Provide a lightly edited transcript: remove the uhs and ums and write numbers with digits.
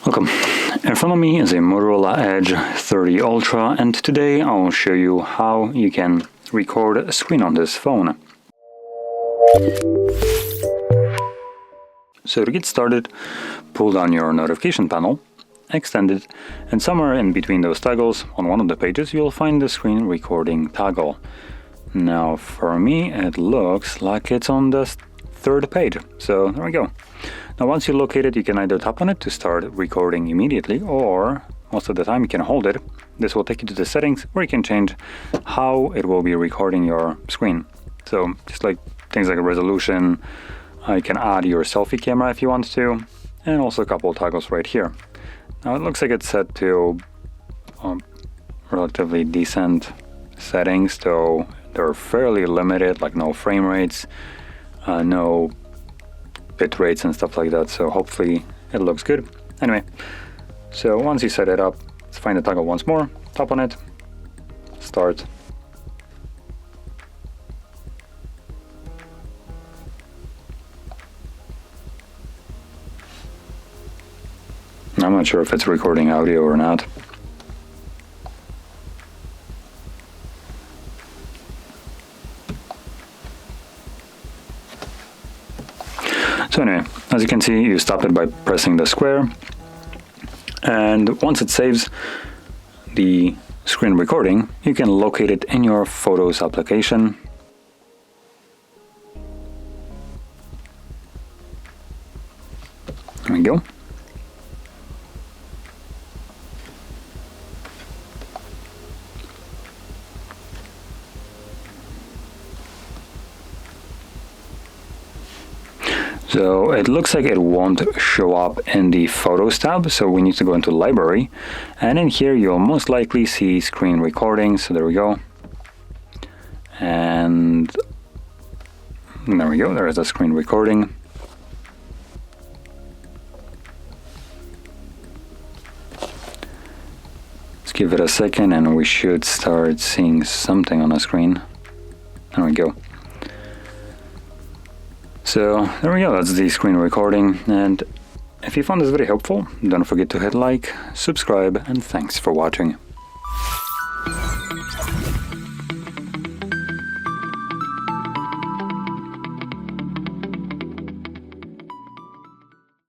Welcome. In front of me is a Motorola Edge 30 Ultra, and today I'll show you how you can record a screen on this phone. So to get started, pull down your notification panel, extend it, and somewhere in between those toggles on one of the pages you'll find the screen recording toggle. Now for me it looks like it's on the third page, so there we go. Now once you locate it, you can either tap on it to start recording immediately, or most of the time you can hold it. This will take you to the settings where you can change how it will be recording your screen. So just like things like resolution, you can add your selfie camera if you want to, and also a couple of toggles right here. Now it looks like it's set to relatively decent settings, though they're fairly limited, like no frame rates, no bit rates and stuff like that, so hopefully it looks good. Anyway, so once you set it up, let's find the toggle once more, tap on it, start. I'm not sure if it's recording audio or not. So anyway, as you can see, you stop it by pressing the square, and once it saves the screen recording, you can locate it in your Photos application. There we go. So it looks like it won't show up in the Photos tab, so we need to go into Library, and in here you'll most likely see screen recording, so there we go. And there we go, there is a screen recording. Let's give it a second and we should start seeing something on the screen. There we go. So there we go, that's the screen recording, and if you found this video helpful, don't forget to hit like, subscribe, and thanks for watching.